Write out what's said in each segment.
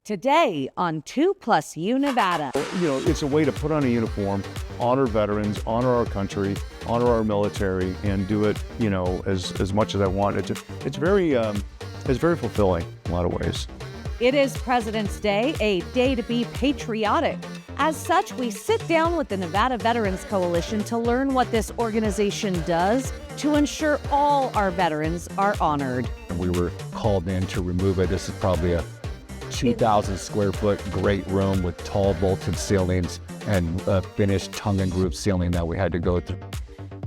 Today on 2+U Nevada. You know, it's a way to put on a uniform, honor veterans, honor our country, honor our military, and do it, you know, as much as I want. It's very fulfilling in a lot of ways. It is President's Day, a day to be patriotic. As such, we sit down with the Nevada Veterans Coalition to learn what this organization does to ensure all our veterans are honored. We were called in to remove it. This is probably a 2,000 square foot great room with tall vaulted ceilings and a finished tongue and groove ceiling that we had to go through.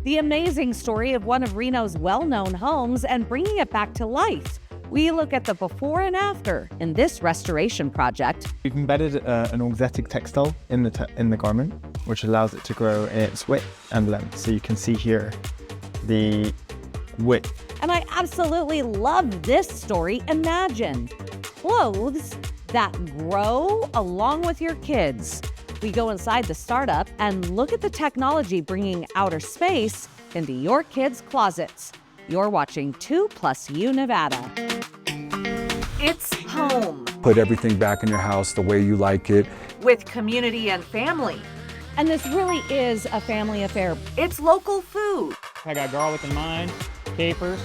The amazing story of one of Reno's well-known homes and bringing it back to life. We look at the before and after in this restoration project. We've embedded an auxetic textile in the garment, which allows it to grow in its width and length. So you can see here the width. And I absolutely love this story. Imagine clothes that grow along with your kids. We go inside the startup and look at the technology bringing outer space into your kids' closets. You're watching 2+U Nevada. It's home. Put everything back in your house the way you like it. With community and family. And this really is a family affair. It's local food. I got garlic in mine, capers.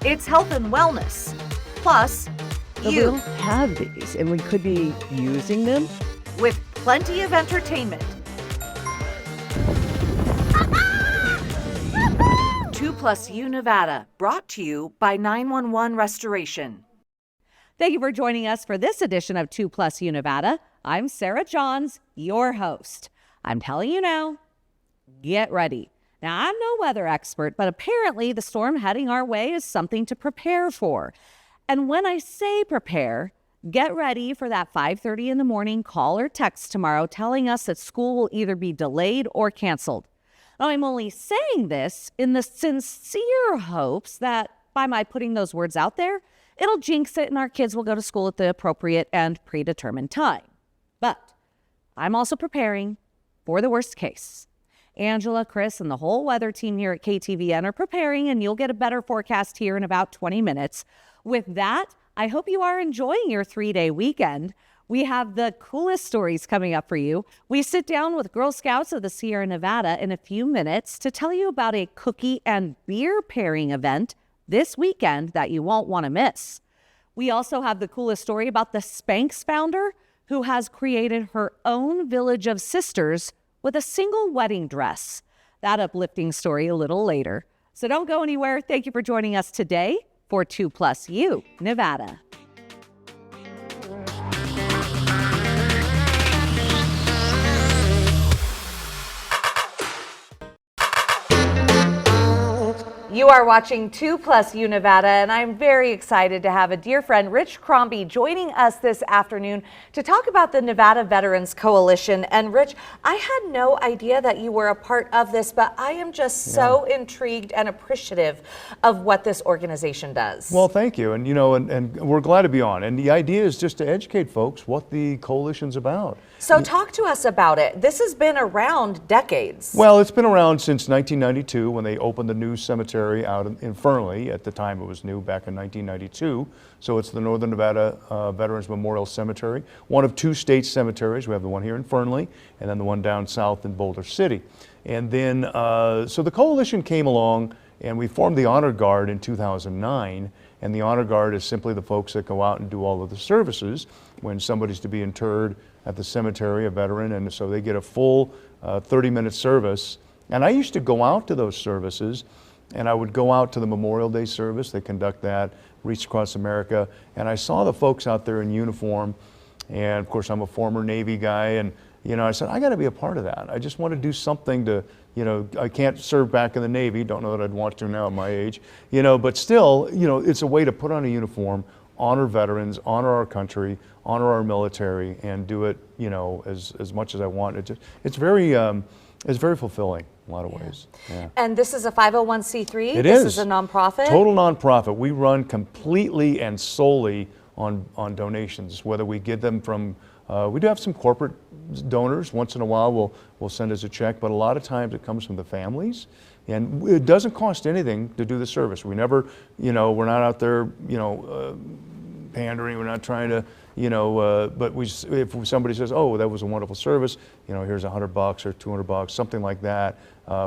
It's health and wellness. Plus, but we don't have these, and we could be using them. With plenty of entertainment. 2+U Nevada, brought to you by 911 Restoration. Thank you for joining us for this edition of 2+U Nevada. I'm Sarah Johns, your host. I'm telling you now, get ready. Now, I'm no weather expert, but apparently the storm heading our way is something to prepare for. And when I say prepare, get ready for that 5:30 in the morning call or text tomorrow telling us that school will either be delayed or canceled. Now, I'm only saying this in the sincere hopes that by my putting those words out there, it'll jinx it and our kids will go to school at the appropriate and predetermined time. But I'm also preparing for the worst case. Angela, Chris, and the whole weather team here at KTVN are preparing, and you'll get a better forecast here in about 20 minutes. With that, I hope you are enjoying your 3-day weekend. We have the coolest stories coming up for you. We sit down with Girl Scouts of the Sierra Nevada in a few minutes to tell you about a cookie and beer pairing event this weekend that you won't want to miss. We also have the coolest story about the Spanx founder who has created her own village of sisters with a single wedding dress. That uplifting story a little later. So don't go anywhere. Thank you for joining us today for 2+U Nevada. You are watching 2+U Nevada, and I'm very excited to have a dear friend, Rich Crombie, joining us this afternoon to talk about the Nevada Veterans Coalition. And Rich, I had no idea that you were a part of this, but I am just so intrigued and appreciative of what this organization does. Well, thank you. And, you know, and we're glad to be on. And the idea is just to educate folks what the coalition's about. So talk to us about it. This has been around decades. Well, it's been around since 1992 when they opened the new cemetery out in Fernley. At the time it was new back in 1992. So it's the Northern Nevada Veterans Memorial Cemetery, one of 2 state cemeteries. We have the one here in Fernley and then the one down south in Boulder City. And then, so the coalition came along and we formed the Honor Guard in 2009. And the Honor Guard is simply the folks that go out and do all of the services when somebody's to be interred at the cemetery, a veteran, and so they get a full 30-minute service. And I used to go out to those services, and I would go out to the Memorial Day service. They conduct that, Reach Across America, and I saw the folks out there in uniform. And of course, I'm a former Navy guy, and you know, I said, I got to be a part of that. I just want to do something to, you know, I can't serve back in the Navy. Don't know that I'd want to now at my age, you know, but still, you know, it's a way to put on a uniform, honor veterans, honor our country, honor our military, and do it, you know, as much as I want. It's very fulfilling in a lot of ways. Yeah. And this is a 501c3? This is a nonprofit? Total nonprofit. We run completely and solely on donations, whether we get them from, we do have some corporate donors. Once in a while we'll send us a check, but a lot of times it comes from the families. And it doesn't cost anything to do the service. We never, you know, we're not out there, you know, pandering. We're not trying to, but if somebody says, oh, that was a wonderful service, here's $100 or $200, something like that,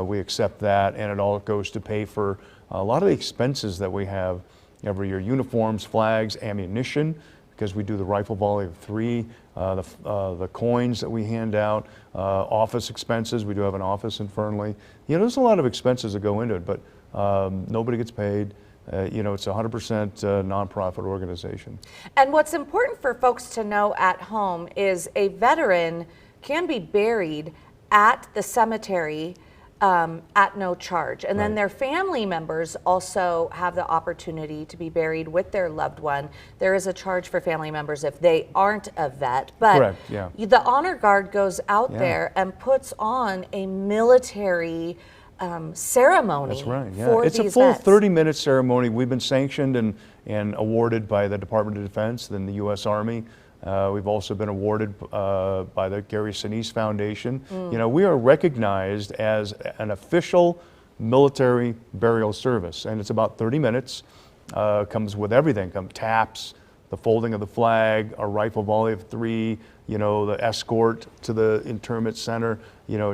we accept that, and it all goes to pay for a lot of the expenses that we have every year: uniforms, flags, ammunition, because we do the rifle volley of 3, the coins that we hand out, office expenses. We do have an office in Fernley. There's a lot of expenses that go into it, but nobody gets paid. It's a 100% nonprofit organization. And what's important for folks to know at home is a veteran can be buried at the cemetery at no charge. And then their family members also have the opportunity to be buried with their loved one. There is a charge for family members if they aren't a vet. But correct, yeah. The Honor Guard goes out there and puts on a military ceremony. That's right, yeah. For it's these a full vets. 30-minute ceremony. We've been sanctioned and awarded by the Department of Defense and the U.S. Army. We've also been awarded by the Gary Sinise Foundation. We are recognized as an official military burial service, and it's about 30 minutes. Comes with everything, taps, the folding of the flag, a rifle volley of 3, the escort to the interment center,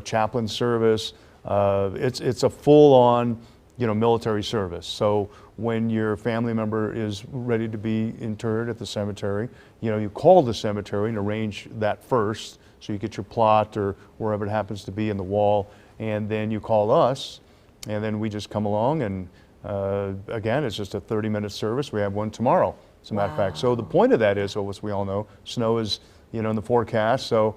chaplain service. It's a full-on, military service. So when your family member is ready to be interred at the cemetery, you call the cemetery and arrange that first, so you get your plot or wherever it happens to be in the wall, and then you call us, and then we just come along, and again, it's just a 30-minute service. We have one tomorrow, as a matter of fact. So the point of that is, as we all know, snow is, in the forecast, so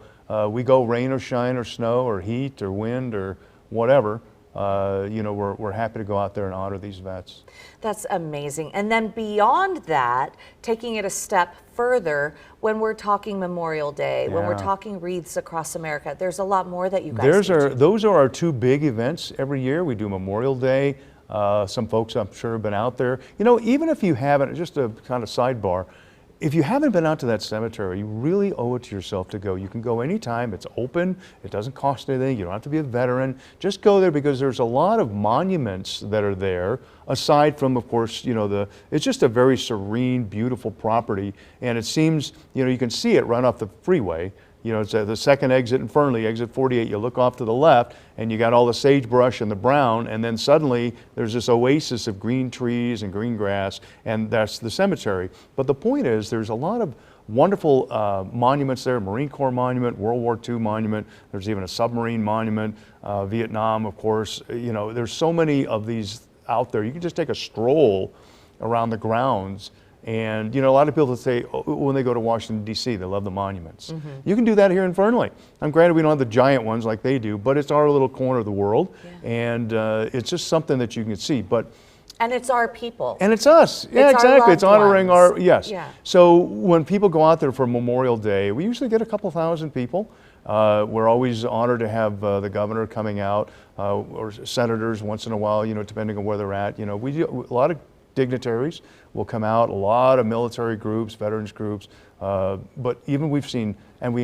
we go rain or shine or snow or heat or wind or whatever, we're happy to go out there and honor these vets. That's amazing. And then beyond that, taking it a step further, when we're talking Memorial Day, when we're talking wreaths across America, there's a lot more that you guys do. Those are our 2 big events every year. We do Memorial Day. Some folks, I'm sure, have been out there. Even if you haven't, just a kind of sidebar, if you haven't been out to that cemetery, you really owe it to yourself to go. You can go anytime. It's open. It doesn't cost anything. You don't have to be a veteran. Just go there, because there's a lot of monuments that are there, aside from, of course, it's just a very serene, beautiful property. And it seems, you can see it run off the freeway. It's the second exit in Fernley, exit 48. You look off to the left, and you got all the sagebrush and the brown, and then suddenly there's this oasis of green trees and green grass, and that's the cemetery. But the point is, there's a lot of wonderful monuments there: Marine Corps monument, World War II monument. There's even a submarine monument, Vietnam, of course. There's so many of these out there. You can just take a stroll around the grounds. And a lot of people say, when they go to Washington, D.C., they love the monuments. You can do that here in Fernley. I'm granted we don't have the giant ones like they do, but it's our little corner of the world, and it's just something that you can see. And it's our people. And it's us. Yeah, it's exactly. It's honoring ones. yes. Yeah. So when people go out there for Memorial Day, we usually get a couple thousand people. We're always honored to have the governor coming out, or senators once in a while, depending on where they're at. We do a lot of dignitaries will come out, a lot of military groups, veterans groups, but even we've seen, and we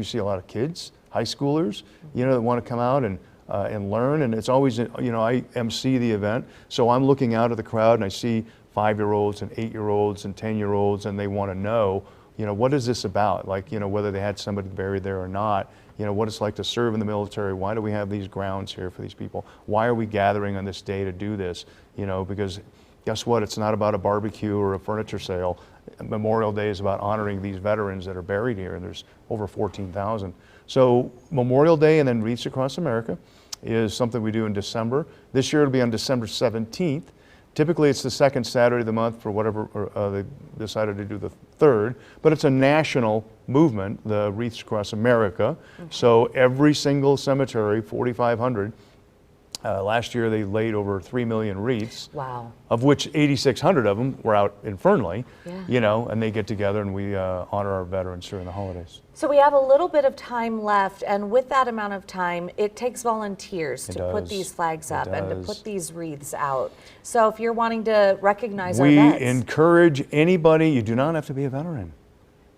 see a lot of kids, high schoolers, that want to come out and learn, and it's always, I MC the event, so I'm looking out at the crowd and I see 5-year-olds and 8-year-olds and 10-year-olds, and they want to know, what is this about? Like, whether they had somebody buried there or not, what it's like to serve in the military. Why do we have these grounds here for these people? Why are we gathering on this day to do this? Because guess what? It's not about a barbecue or a furniture sale. Memorial Day is about honoring these veterans that are buried here, and there's over 14,000. So Memorial Day and then Wreaths Across America is something we do in December. This year it'll be on December 17th. Typically it's the second Saturday of the month, for whatever, they decided to do the third, but it's a national movement, the Wreaths Across America. So every single cemetery, 4,500, last year they laid over 3 million wreaths. Wow. Of which 8,600 of them were out in Fernley, and they get together and we honor our veterans during the holidays. So we have a little bit of time left, and with that amount of time, it takes volunteers to put these flags up and to put these wreaths out. So if you're wanting to recognize our vets. We encourage anybody. You do not have to be a veteran.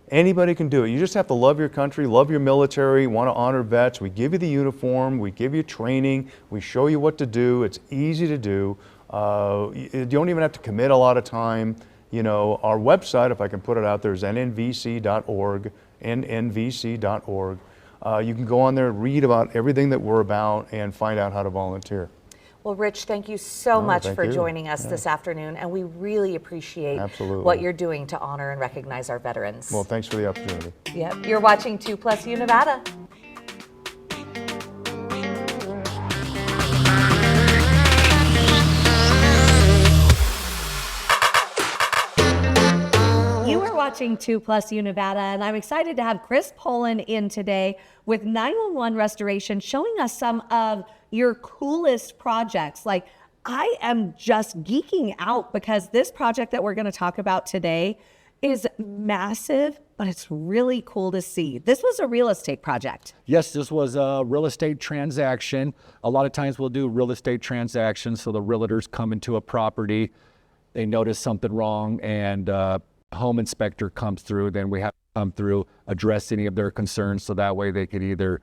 Anybody can do it. You just have to love your country, love your military, want to honor vets. We give you the uniform, we give you training, we show you what to do. It's easy to do. You don't even have to commit a lot of time. Our website, if I can put it out there, is nnvc.org, nnvc.org. You can go on there, read about everything that we're about, and find out how to volunteer. Well, Rich, thank you so much thank for you. joining us this afternoon, and we really appreciate Absolutely. what you're doing to honor and recognize our veterans. Well, thanks for the opportunity. Yep. You're watching 2+ Nevada. You are watching 2+ Nevada, and I'm excited to have Chris Poland in today with 911 Restoration, showing us some of your coolest projects. Like, I am just geeking out because this project that we're going to talk about today is massive, but it's really cool to see. This was a real estate project. Yes, this was a real estate transaction. A lot of times we'll do real estate transactions, so the realtors come into a property, they notice something wrong, and home inspector comes through. Then we have to come through, address any of their concerns, so that way they could either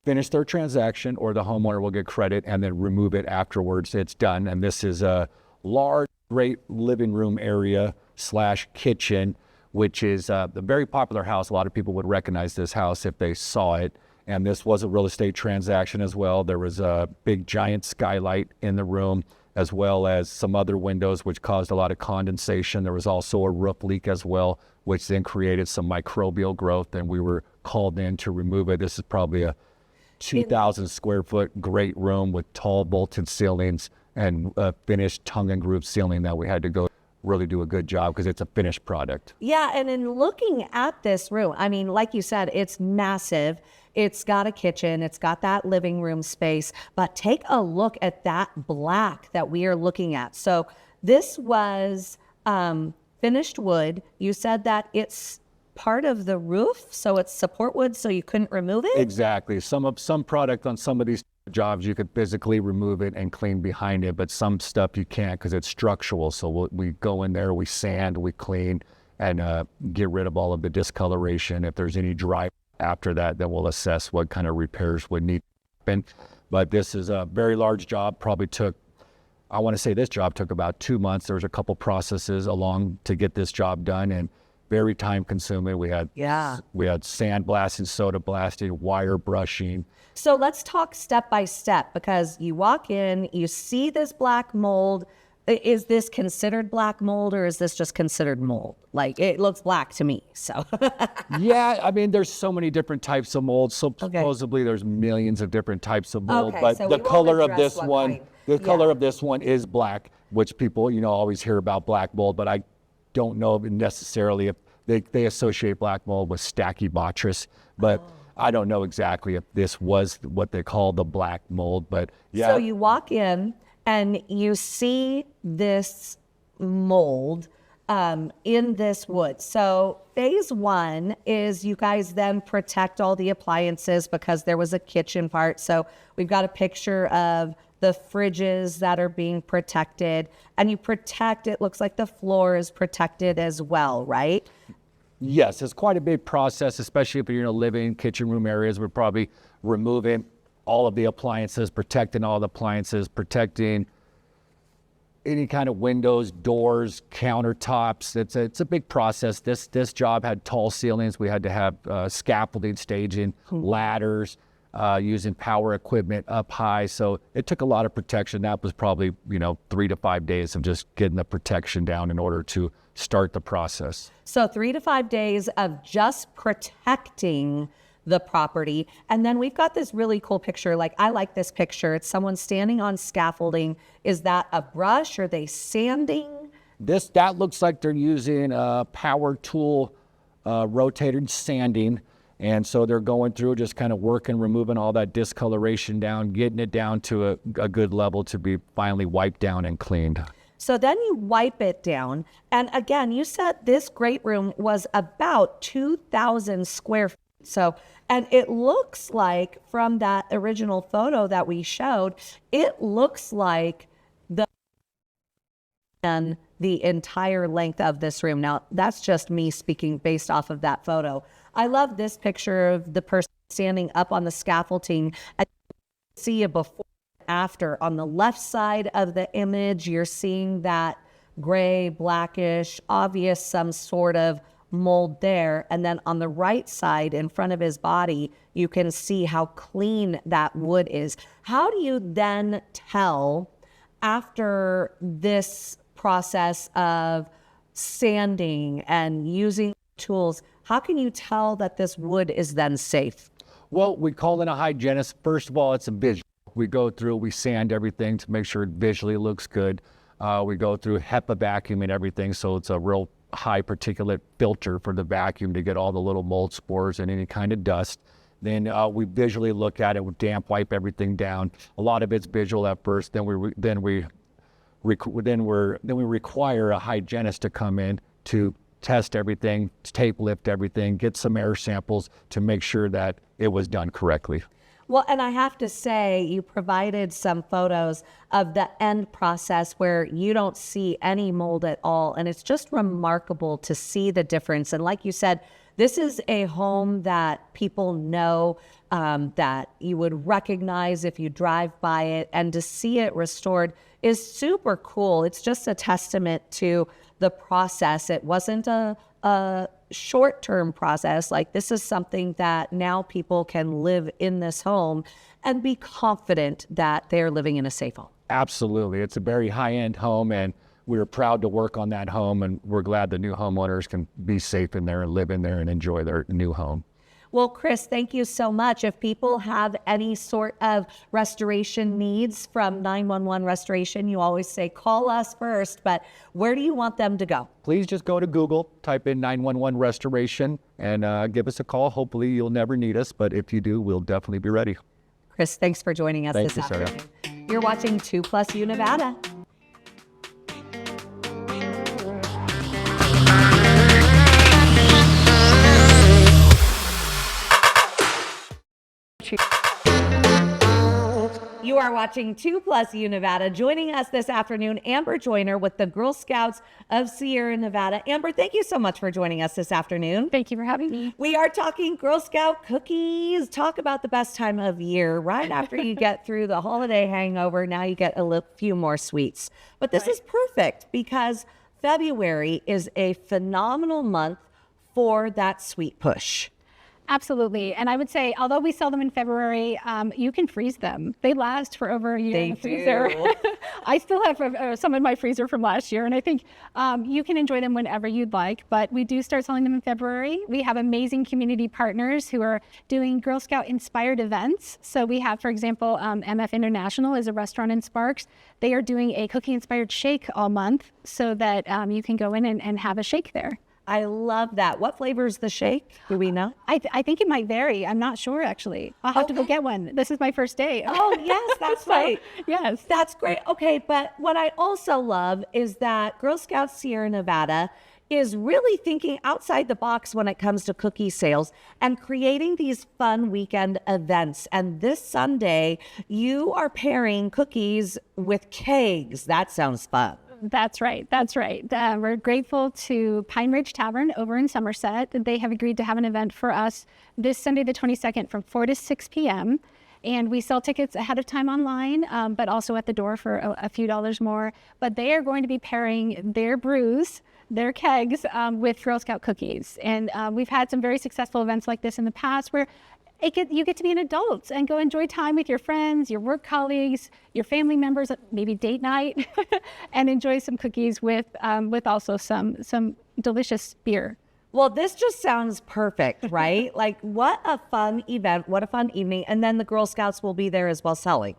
finish their transaction or the homeowner will get credit and then remove it afterwards. It's done. And this is a large, great living room area / kitchen, which is a very popular house. A lot of people would recognize this house if they saw it. And this was a real estate transaction as well. There was a big giant skylight in the room, as well as some other windows, which caused a lot of condensation. There was also a roof leak as well, which then created some microbial growth, and we were called in to remove it. This is probably a 2,000 square foot great room with tall vaulted ceilings and a finished tongue and groove ceiling that we had to go really do a good job because it's a finished product. Yeah, and in looking at this room, I mean, like you said, it's massive. It's got a kitchen, it's got that living room space, but take a look at that black that we are looking at. So this was finished wood. You said that it's part of the roof, so it's support wood, so you couldn't remove it? Exactly. Some product on some of these jobs, you could physically remove it and clean behind it, but some stuff you can't because it's structural. So we go in there, we sand, we clean, and get rid of all of the discoloration. If there's any dry after that, then we'll assess what kind of repairs would need to happen. But this is a very large job, probably took, I want to say this job took about 2 months. There was a couple processes along to get this job done, and very time consuming. We had sand blasting, soda blasting, wire brushing. So let's talk step by step, because you walk in, you see this black mold. Is this considered black mold, or is this just considered mold? Like, it looks black to me, so. Yeah, I mean, there's so many different types of mold. So supposedly there's millions of different types of mold, but so the we won't color of address this what one, kind. the color of this one is black, which people, always hear about black mold, but I don't know necessarily if they associate black mold with Stachybotrys, but I don't know exactly if this was what they call the black mold, but yeah. So you walk in and you see this mold in this wood. So phase one is you guys then protect all the appliances because there was a kitchen part. So we've got a picture of the fridges that are being protected, and you protect, it looks like the floor is protected as well, right? Yes, it's quite a big process, especially if you're in a living kitchen room areas. We're probably removing all of the appliances, protecting all the appliances, protecting any kind of windows, doors, countertops. It's a big process. This job had tall ceilings. We had to have scaffolding, staging, ladders, using power equipment up high. So it took a lot of protection. That was probably 3 to 5 days of just getting the protection down in order to start the process. So 3 to 5 days of just protecting the property. And then we've got this really cool picture. Like, I like this picture. It's someone standing on scaffolding. Is that a brush? Are they sanding? That looks like they're using a power tool, rotated sanding. And so they're going through, just kind of working, removing all that discoloration down, getting it down to a good level to be finally wiped down and cleaned. So then you wipe it down. And again, you said this great room was about 2,000 square feet. So, and it looks like from that original photo that we showed, it looks like the entire length of this room. Now, that's just me speaking based off of that photo. I love this picture of the person standing up on the scaffolding. And see a before and after. On the left side of the image, you're seeing that gray, blackish, obvious some sort of mold there. And then on the right side in front of his body, you can see how clean that wood is. How do you then tell after this process of sanding and using tools, how can you tell that this wood is then safe? Well, we call in a hygienist. First of all, it's a visual. We go through, we sand everything to make sure it visually looks good. We go through HEPA vacuum and everything, so it's a real high particulate filter for the vacuum to get all the little mold spores and any kind of dust. Then we visually look at it, we damp wipe everything down. A lot of it's visual at first. Then we require a hygienist to come in to test everything, tape lift everything, get some air samples to make sure that it was done correctly. Well, and I have to say, you provided some photos of the end process where you don't see any mold at all. And it's just remarkable to see the difference. And like you said, this is a home that people know, that you would recognize if you drive by it. And to see it restored is super cool. It's just a testament to the process. It wasn't a short-term process. Like, this is something that now people can live in this home and be confident that they're living in a safe home. Absolutely. It's a very high-end home, and we're proud to work on that home, and we're glad the new homeowners can be safe in there and live in there and enjoy their new home. Well, Chris, thank you so much. If people have any sort of restoration needs from 911 Restoration, you always say call us first, but where do you want them to go? Please just go to Google, type in 911 Restoration, and give us a call. Hopefully you'll never need us, but if you do, we'll definitely be ready. Chris, thanks for joining us this Sarah. afternoon. You're watching 2+U Nevada. You are watching 2+U Nevada. Joining us this afternoon, Amber Joyner with the Girl Scouts of Sierra Nevada. Amber, thank you so much for joining us this afternoon. Thank you for having me. We are talking Girl Scout cookies. Talk about the best time of year. Right after you get through the holiday hangover, now you get a few more sweets. But this is perfect because February is a phenomenal month for that sweet push. Absolutely. And I would say, although we sell them in February, you can freeze them. They last for over a year in the freezer. I still have some in my freezer from last year, and I think you can enjoy them whenever you'd like, but we do start selling them in February. We have amazing community partners who are doing Girl Scout inspired events. So we have, for example, MF International is a restaurant in Sparks. They are doing a cookie inspired shake all month so that you can go in and have a shake there. I love that. What flavor is the shake? Do we know? I think it might vary. I'm not sure, actually. I'll have to go get one. This is my first day. Oh, yes, that's right. Yes. That's great. Okay, but what I also love is that Girl Scouts Sierra Nevada is really thinking outside the box when it comes to cookie sales and creating these fun weekend events. And this Sunday, you are pairing cookies with Kegs. That sounds fun. That's right. That's right. We're grateful to Pine Ridge Tavern over in Somerset. They have agreed to have an event for us this Sunday, the 22nd, from 4 to 6 p.m. And we sell tickets ahead of time online, but also at the door for a few dollars more. But they are going to be pairing their brews, their kegs, with Girl Scout cookies. And we've had some very successful events like this in the past where you get to be an adult and go enjoy time with your friends, your work colleagues, your family members, maybe date night, and enjoy some cookies with also some delicious beer. Well, this just sounds perfect, right? Like, what a fun event, what a fun evening. And then the Girl Scouts will be there as well selling.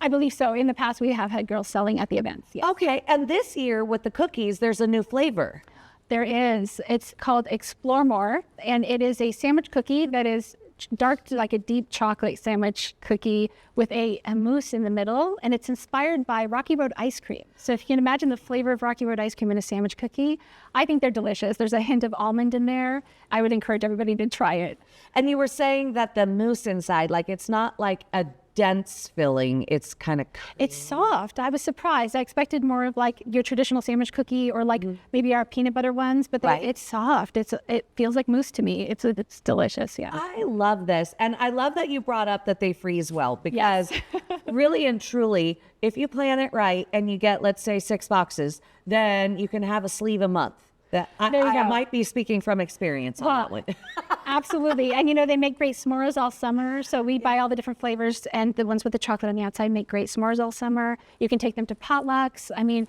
I believe so. In the past, we have had girls selling at the events. Yes. Okay, and this year with the cookies, there's a new flavor. There is. It's called Explore More, and it is a sandwich cookie that is dark, like a deep chocolate sandwich cookie with a mousse in the middle, and it's inspired by Rocky Road ice cream. So if you can imagine the flavor of Rocky Road ice cream in a sandwich cookie, I think they're delicious. There's a hint of almond in there. I would encourage everybody to try it. And you were saying that the mousse inside, like, it's not like a dense filling. It's kind of It's soft. I was surprised. I expected more of like your traditional sandwich cookie or like maybe our peanut butter ones, but Right. it's soft. It feels like mousse to me. It's delicious. Yeah. I love this. And I love that you brought up that they freeze well because really and truly, if you plan it right and you get, let's say, 6 boxes, then you can have a sleeve a month. That There you I go. might be speaking from experience on that one. Absolutely. And they make great s'mores all summer. So we buy all the different flavors, and the ones with the chocolate on the outside make great s'mores all summer. You can take them to potlucks. I mean,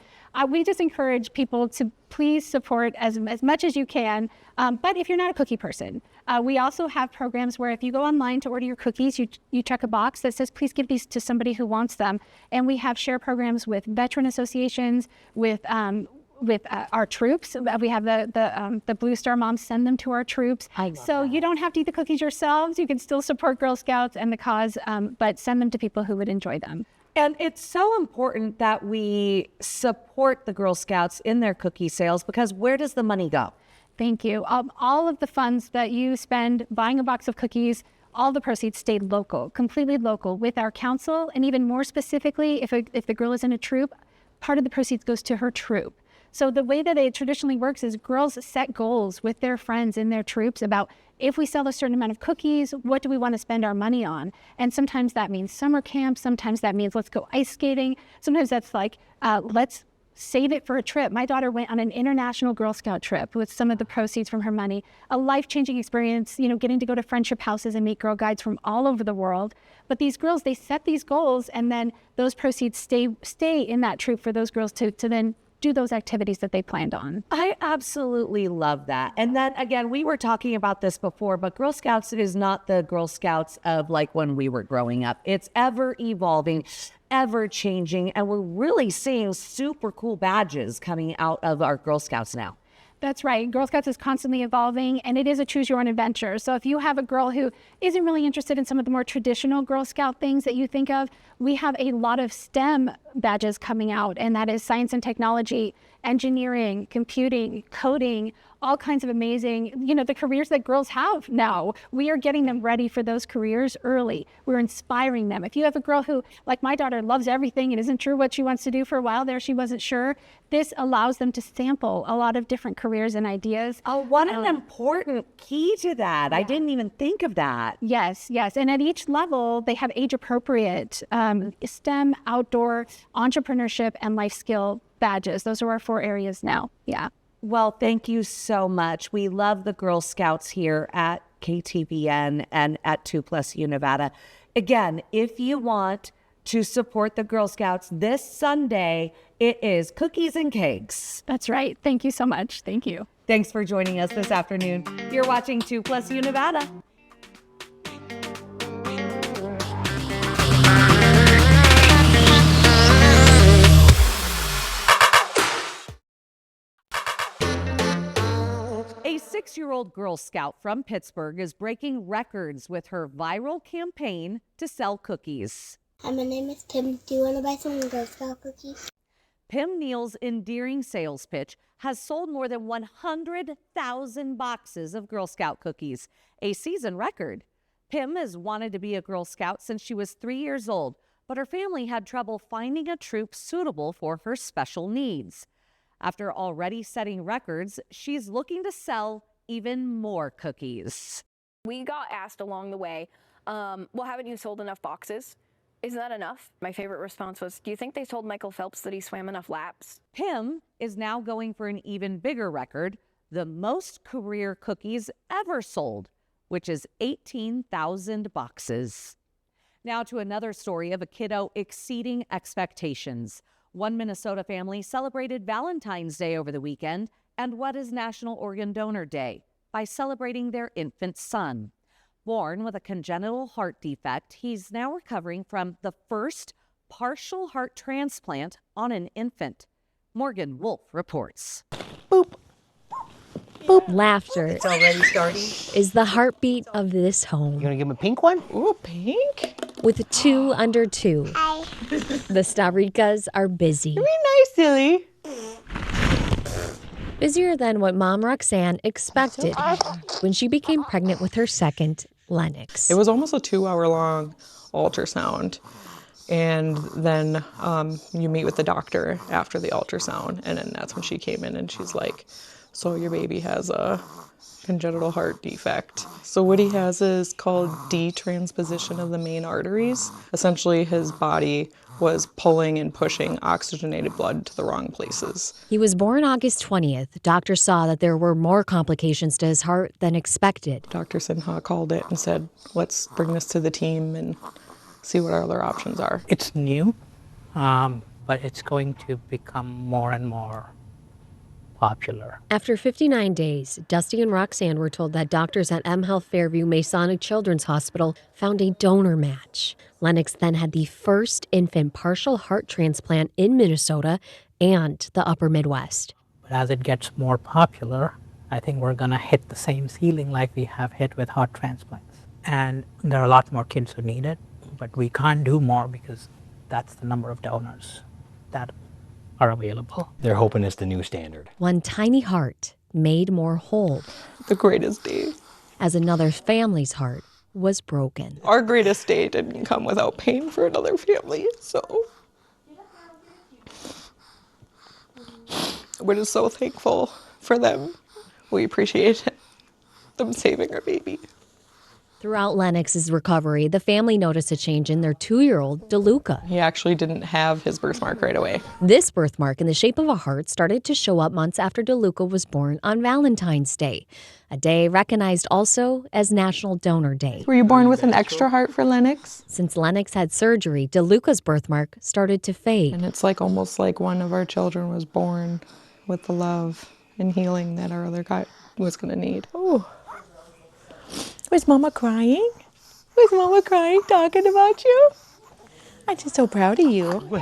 we just encourage people to please support as much as you can. But if you're not a cookie person, we also have programs where if you go online to order your cookies, you check a box that says, please give these to somebody who wants them. And we have share programs with veteran associations, with our troops. We have the Blue Star moms send them to our troops. So you don't have to eat the cookies yourselves. You can still support Girl Scouts and the cause, but send them to people who would enjoy them. And it's so important that we support the Girl Scouts in their cookie sales because where does the money go? Thank you. All of the funds that you spend buying a box of cookies, all the proceeds stay local, completely local with our council. And even more specifically, if the girl is in a troop, part of the proceeds goes to her troop. So the way that it traditionally works is girls set goals with their friends in their troops about if we sell a certain amount of cookies, what do we want to spend our money on? And sometimes that means summer camp. Sometimes that means let's go ice skating. Sometimes that's like, let's save it for a trip. My daughter went on an international Girl Scout trip with some of the proceeds from her money, a life-changing experience, getting to go to friendship houses and meet girl guides from all over the world. But these girls, they set these goals, and then those proceeds stay in that troop for those girls to then do those activities that they planned on. I absolutely love that. And then again, we were talking about this before, but Girl Scouts is not the Girl Scouts of like when we were growing up. It's ever evolving, ever changing, and we're really seeing super cool badges coming out of our Girl Scouts now. That's right. Girl Scouts is constantly evolving, and it is a choose your own adventure. So if you have a girl who isn't really interested in some of the more traditional Girl Scout things that you think of, we have a lot of STEM badges coming out, and that is science and technology, engineering, computing, coding, all kinds of amazing, the careers that girls have now. We are getting them ready for those careers early. We're inspiring them. If you have a girl who, like my daughter, loves everything and isn't sure what she wants to do for a while there, she wasn't sure, this allows them to sample a lot of different careers and ideas. Oh, what an important key to that. I didn't even think of that. Yes. And at each level, they have age-appropriate STEM, outdoor, entrepreneurship, and life skill badges. Those are our 4 areas now. Yeah. Well, thank you so much. We love the Girl Scouts here at KTVN and at 2+U Nevada. Again, if you want to support the Girl Scouts this Sunday, it is cookies and kegs. That's right. Thank you so much. Thank you. Thanks for joining us this afternoon. You're watching 2+U Nevada. A 6-year-old Girl Scout from Pittsburgh is breaking records with her viral campaign to sell cookies. Hi, my name is Pim. Do you want to buy some Girl Scout cookies? Pim Neal's endearing sales pitch has sold more than 100,000 boxes of Girl Scout cookies, a season record. Pim has wanted to be a Girl Scout since she was 3 years old, but her family had trouble finding a troop suitable for her special needs. After already setting records, she's looking to sell even more cookies. We got asked along the way, well, haven't you sold enough boxes? Isn't that enough? My favorite response was, do you think they told Michael Phelps that he swam enough laps? Pim is now going for an even bigger record, the most career cookies ever sold, which is 18,000 boxes. Now to another story of a kiddo exceeding expectations. One Minnesota family celebrated Valentine's Day over the weekend and what is National Organ Donor Day by celebrating their infant son. Born with a congenital heart defect, he's now recovering from the first partial heart transplant on an infant. Morgan Wolf reports. Boop. Laughter it's already starting. Is the heartbeat of this home. You want to give him a pink one? Ooh, pink. With 2 under 2. Hi. The Stavrikas are busy. Very nice, silly. Busier than what Mom Roxanne expected when she became pregnant with her second Lennox. It was almost a 2-hour-long ultrasound. And then you meet with the doctor after the ultrasound, and then that's when she came in and she's like, so your baby has a congenital heart defect. So what he has is called detransposition of the main arteries. Essentially, his body was pulling and pushing oxygenated blood to the wrong places. He was born August 20th. Doctors saw that there were more complications to his heart than expected. Dr. Sinha called it and said, let's bring this to the team and see what our other options are. It's new, but it's going to become more and more popular. After 59 days, Dusty and Roxanne were told that doctors at M Health Fairview Masonic Children's Hospital found a donor match. Lennox then had the first infant partial heart transplant in Minnesota and the upper Midwest. But as it gets more popular, I think we're going to hit the same ceiling like we have hit with heart transplants. And there are a lot more kids who need it, but we can't do more because that's the number of donors that are available. They're hoping it's the new standard. One tiny heart made more whole. The greatest day. As another family's heart was broken. Our greatest day didn't come without pain for another family, so we're just so thankful for them. We appreciate them saving our baby. Throughout Lennox's recovery, the family noticed a change in their 2-year-old, DeLuca. He actually didn't have his birthmark right away. This birthmark in the shape of a heart started to show up months after DeLuca was born on Valentine's Day, a day recognized also as National Donor Day. Were you born with an extra heart for Lennox? Since Lennox had surgery, DeLuca's birthmark started to fade. And it's like almost like one of our children was born with the love and healing that our other guy was going to need. Oh. Was Mama crying? Was Mama crying talking about you? I'm just so proud of you.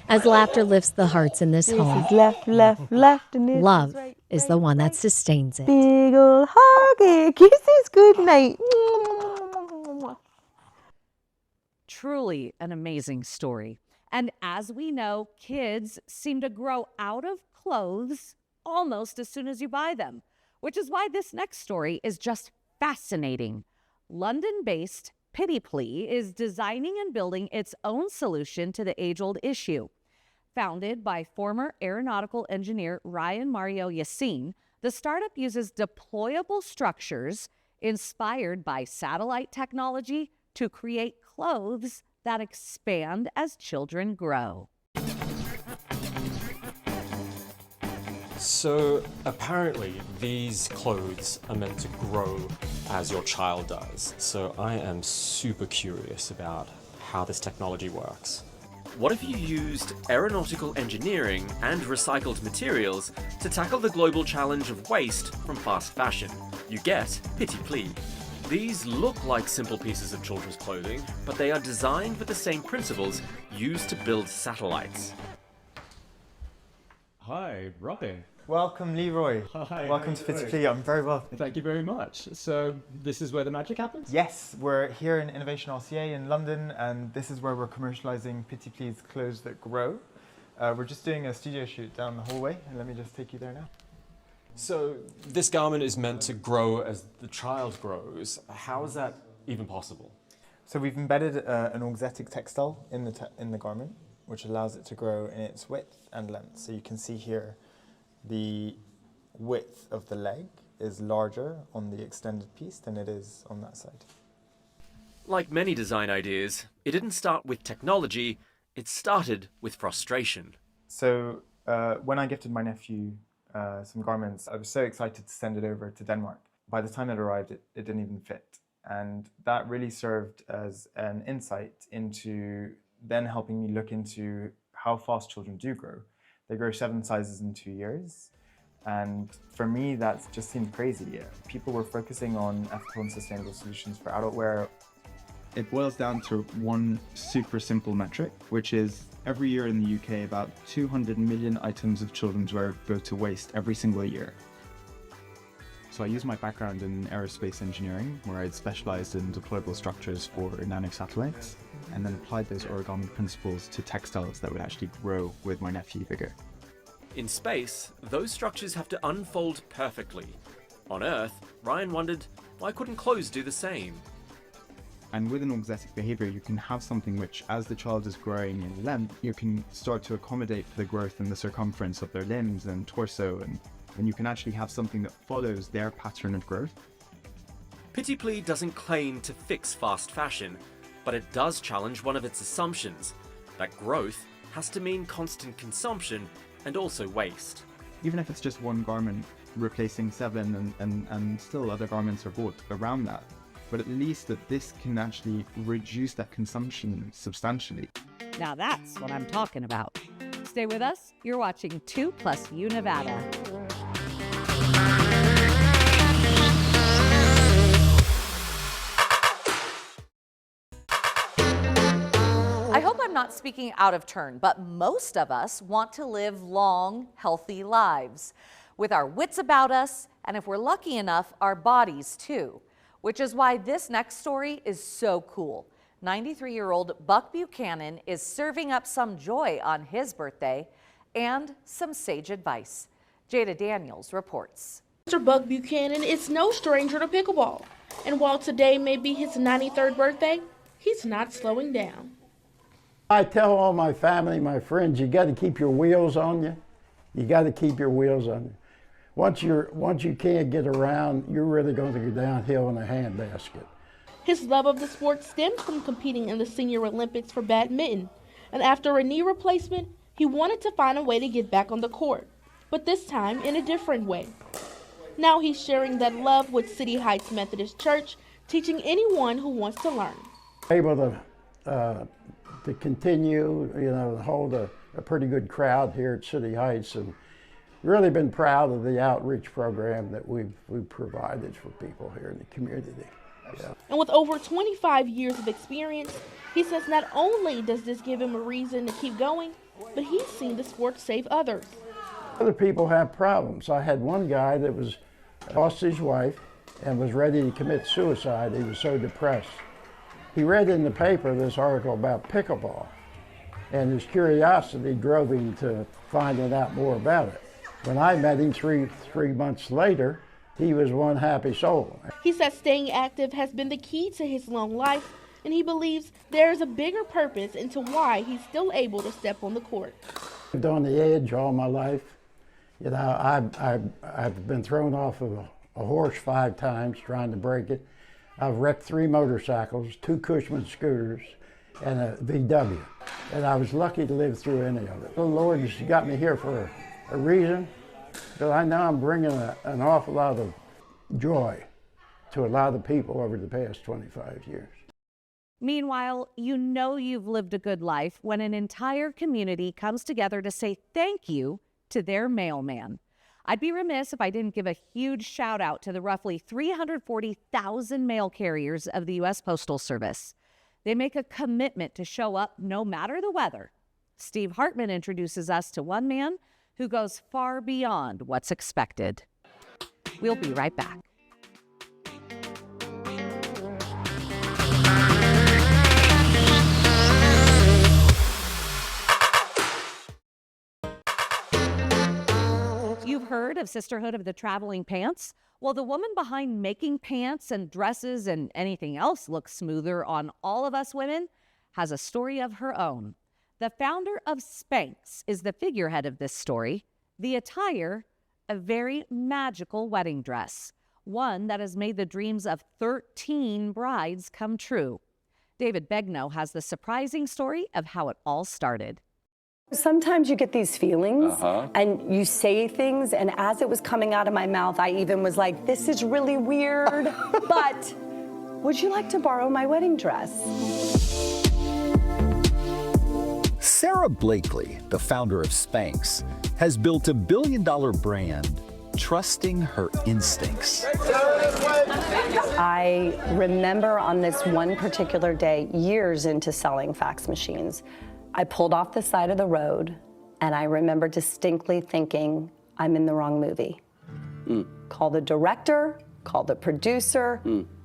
As laughter lifts the hearts in this home, This is left, left, left, and this love is right, is the one that sustains it. Big ol' hug, kisses, good night. Truly an amazing story. And as we know, kids seem to grow out of clothes almost as soon as you buy them, which is why this next story is just fascinating. London-based Pity Plea is designing and building its own solution to the age-old issue. Founded by former aeronautical engineer Ryan Mario Yassin, the startup uses deployable structures inspired by satellite technology to create clothes that expand as children grow. So apparently these clothes are meant to grow as your child does. So I am super curious about how this technology works. What if you used aeronautical engineering and recycled materials to tackle the global challenge of waste from fast fashion? You get Pity Plea. These look like simple pieces of children's clothing, but they are designed with the same principles used to build satellites. Hi, Robin. Welcome, Leroy. Hi. Welcome to Pity Plea. I'm very well. Thank you very much. So this is where the magic happens? Yes, we're here in Innovation RCA in London, and this is where we're commercializing Pity Plea's clothes that grow. We're just doing a studio shoot down the hallway, and let me just take you there now. So this garment is meant to grow as the child grows. How is that even possible? So we've embedded an auxetic textile in the garment, which allows it to grow in its width and length. So you can see here the width of the leg is larger on the extended piece than it is on that side. Like many design ideas, it didn't start with technology, it started with frustration. So when I gifted my nephew some garments, I was so excited to send it over to Denmark. By the time it arrived, it didn't even fit. And that really served as an insight into then helping me look into how fast children do grow. They grow 7 sizes in 2 years. And for me, that just seemed crazy. People were focusing on ethical and sustainable solutions for adult wear. It boils down to one super simple metric, which is every year in the UK, about 200 million items of children's wear go to waste every single year. So I used my background in aerospace engineering, where I'd specialized in deployable structures for nanosatellites, and then applied those origami principles to textiles that would actually grow with my nephew bigger. In space, those structures have to unfold perfectly. On Earth, Ryan wondered, why couldn't clothes do the same? And with an orgzetic behavior, you can have something which, as the child is growing in length, you can start to accommodate for the growth in the circumference of their limbs and torso, and you can actually have something that follows their pattern of growth. Petit Pli doesn't claim to fix fast fashion, but it does challenge one of its assumptions, that growth has to mean constant consumption and also waste. Even if it's just one garment replacing 7 and still other garments are bought around that. But at least that this can actually reduce that consumption substantially. Now that's what I'm talking about. Stay with us. You're watching 2+U Nevada. I hope I'm not speaking out of turn, but most of us want to live long, healthy lives with our wits about us, and if we're lucky enough, our bodies too. Which is why this next story is so cool. 93-year-old Buck Buchanan is serving up some joy on his birthday and some sage advice. Jada Daniels reports. Mr. Buck Buchanan is no stranger to pickleball. And while today may be his 93rd birthday, he's not slowing down. I tell all my family, my friends, you got to keep your wheels on you. You got to keep your wheels on you. Once you can't get around, you're really going to go downhill in a handbasket. His love of the sport stems from competing in the Senior Olympics for badminton. And after a knee replacement, he wanted to find a way to get back on the court, but this time in a different way. Now he's sharing that love with City Heights Methodist Church, teaching anyone who wants to learn. Able to continue, hold a pretty good crowd here at City Heights, and really been proud of the outreach program that we've provided for people here in the community. Yeah. And with over 25 years of experience, he says not only does this give him a reason to keep going, but he's seen the sport save others. Other people have problems. I had one guy that lost his wife and was ready to commit suicide. He was so depressed. He read in the paper this article about pickleball, and his curiosity drove him to finding out more about it. When I met him three months later, he was one happy soul. He says staying active has been the key to his long life, and he believes there's a bigger purpose into why he's still able to step on the court. I've been on the edge all my life. I've been thrown off of a horse 5 times trying to break it. I've wrecked 3 motorcycles, 2 Cushman scooters, and a VW. And I was lucky to live through any of it. The Lord has got me here for a reason, but I know I'm bringing an awful lot of joy to a lot of people over the past 25 years. Meanwhile, you know you've lived a good life when an entire community comes together to say thank you to their mailman. I'd be remiss if I didn't give a huge shout out to the roughly 340,000 mail carriers of the U.S. Postal Service. They make a commitment to show up no matter the weather. Steve Hartman introduces us to one man who goes far beyond what's expected. We'll be right back. You've heard of Sisterhood of the Traveling Pants? Well, the woman behind making pants and dresses and anything else look smoother on all of us women has a story of her own. The founder of Spanx is the figurehead of this story. The attire, a very magical wedding dress, one that has made the dreams of 13 brides come true. David Begnaud has the surprising story of how it all started. Sometimes you get these feelings and you say things, and as it was coming out of my mouth, I even was like, this is really weird, but would you like to borrow my wedding dress? Sarah Blakely, the founder of Spanx, has built a billion-dollar brand trusting her instincts. I remember on this one particular day, years into selling fax machines, I pulled off the side of the road, and I remember distinctly thinking, I'm in the wrong movie. Call the director, call the producer,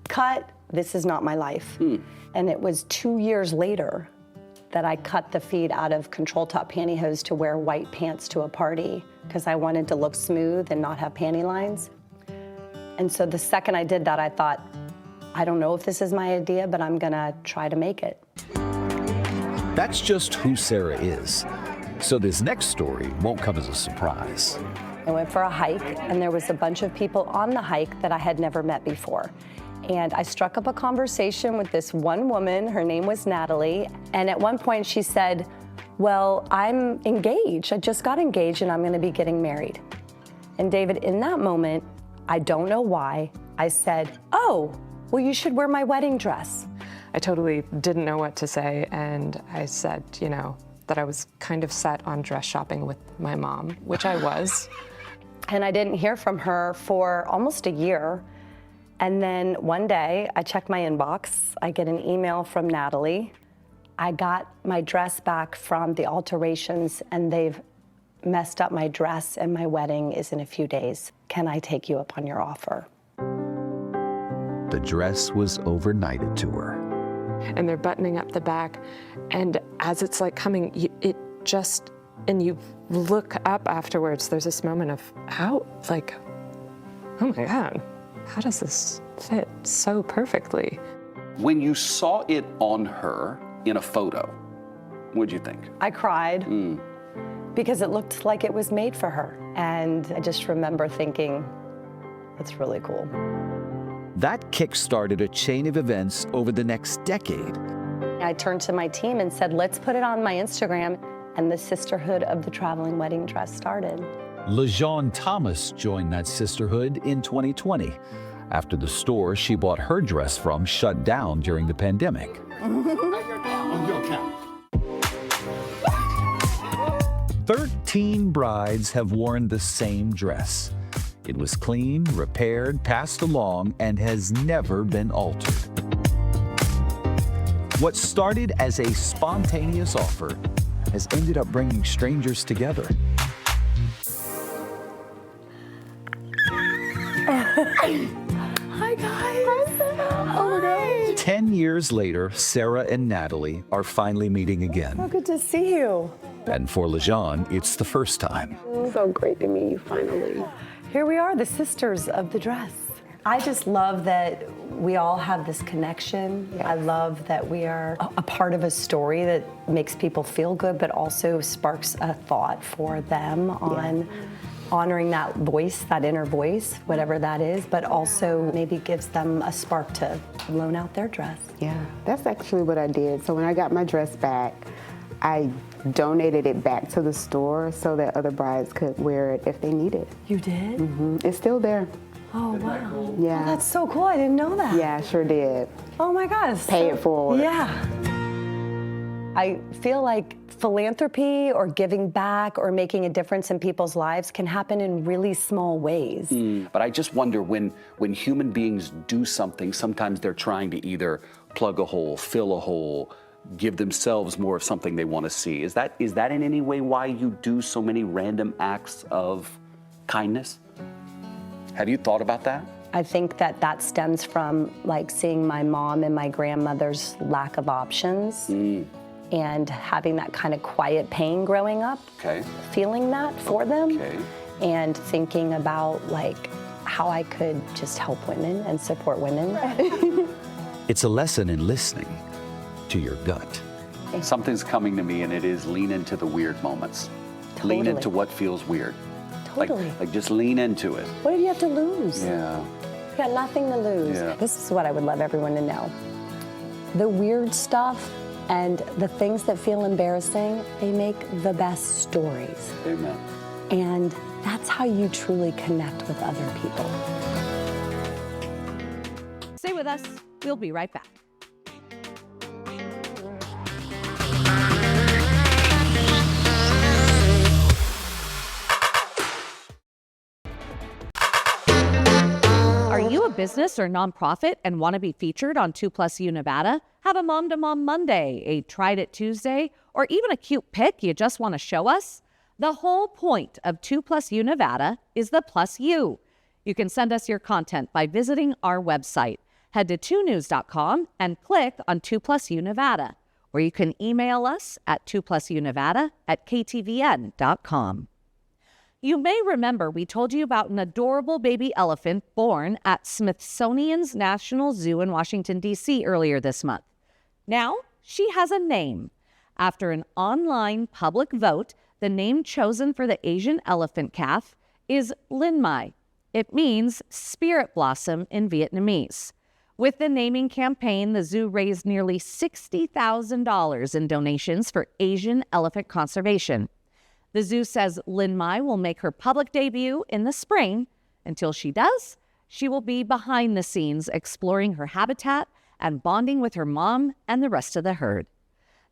cut, this is not my life. And it was 2 years later that I cut the feed out of control top pantyhose to wear white pants to a party because I wanted to look smooth and not have panty lines. And so the second I did that, I thought, I don't know if this is my idea, but I'm gonna try to make it. That's just who Sarah is. So this next story won't come as a surprise. I went for a hike, and there was a bunch of people on the hike that I had never met before. And I struck up a conversation with this one woman. Her name was Natalie. And at one point she said, well, I'm engaged. I just got engaged and I'm gonna be getting married. And David, in that moment, I don't know why, I said, oh, well, you should wear my wedding dress. I totally didn't know what to say, and I said, you know, that I was kind of set on dress shopping with my mom, which I was. And I didn't hear from her for almost a year. And then one day, I checked my inbox. I get an email from Natalie. I got my dress back from the alterations, and they've messed up my dress, and my wedding is in a few days. Can I take you up on your offer? The dress was overnighted to her. And they're buttoning up the back, and as it's like coming, and you look up afterwards, there's this moment of, how, like, oh my God, how does this fit so perfectly? When you saw it on her in a photo, what'd you think? I cried because it looked like it was made for her. And I just remember thinking, that's really cool. That kick-started a chain of events over the next decade. I turned to my team and said, let's put it on my Instagram, and the Sisterhood of the Traveling Wedding Dress started. LaJean Thomas joined that sisterhood in 2020 after the store she bought her dress from shut down during the pandemic. 13 brides have worn the same dress. It was clean, repaired, passed along, and has never been altered. What started as a spontaneous offer has ended up bringing strangers together. Hi, guys. Oh, my gosh. 10 years later, Sarah and Natalie are finally meeting again. Oh, good to see you. And for LaJean, it's the first time. So great to meet you finally. Here we are, the sisters of the dress. I just love that we all have this connection. Yes. I love that we are a part of a story that makes people feel good, but also sparks a thought for them on honoring that voice, that inner voice, whatever that is, but also maybe gives them a spark to loan out their dress. Yeah, that's actually what I did. So when I got my dress back, I donated it back to the store so that other brides could wear it if they need it. You did? Mm-hmm. It's still there. Oh, wow. Cool? Yeah. Oh, that's so cool. I didn't know that. Yeah, I sure did. Oh, my gosh. Pay it forward. Yeah. I feel like philanthropy or giving back or making a difference in people's lives can happen in really small ways. But I just wonder, when human beings do something, sometimes they're trying to either plug a hole, fill a hole, give themselves more of something they want to see. Is that in any way why you do so many random acts of kindness? Have you thought about that? I think that stems from like seeing my mom and my grandmother's lack of options and having that kind of quiet pain growing up. Okay. Feeling that for them. Okay. And thinking about like how I could just help women and support women. It's a lesson in listening to your gut. Something's coming to me, and it is lean into the weird moments. Totally. Lean into what feels weird. Totally. Like just lean into it. What do you have to lose? Yeah. You got nothing to lose. Yeah. This is what I would love everyone to know. The weird stuff and the things that feel embarrassing, they make the best stories. Amen. And that's how you truly connect with other people. Stay with us. We'll be right back. Are you a business or nonprofit and want to be featured on 2+U Nevada? Have a Mom to Mom Monday, a Tried It Tuesday, or even a cute pic you just want to show us? The whole point of 2+U Nevada is the plus you. You can send us your content by visiting our website. Head to 2news.com and click on 2+U Nevada, or you can email us at 2+U Nevada@ktvn.com. You may remember we told you about an adorable baby elephant born at Smithsonian's National Zoo in Washington, D.C. earlier this month. Now she has a name. After an online public vote, the name chosen for the Asian elephant calf is Linh Mai. It means spirit blossom in Vietnamese. With the naming campaign, the zoo raised nearly $60,000 in donations for Asian elephant conservation. The zoo says Linh Mai will make her public debut in the spring. Until she does, she will be behind the scenes exploring her habitat and bonding with her mom and the rest of the herd.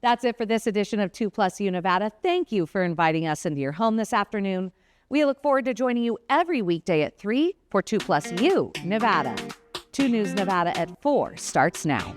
That's it for this edition of 2+ Nevada. Thank you for inviting us into your home this afternoon. We look forward to joining you every weekday at 3 for 2+ Nevada. 2 News Nevada at 4 starts now.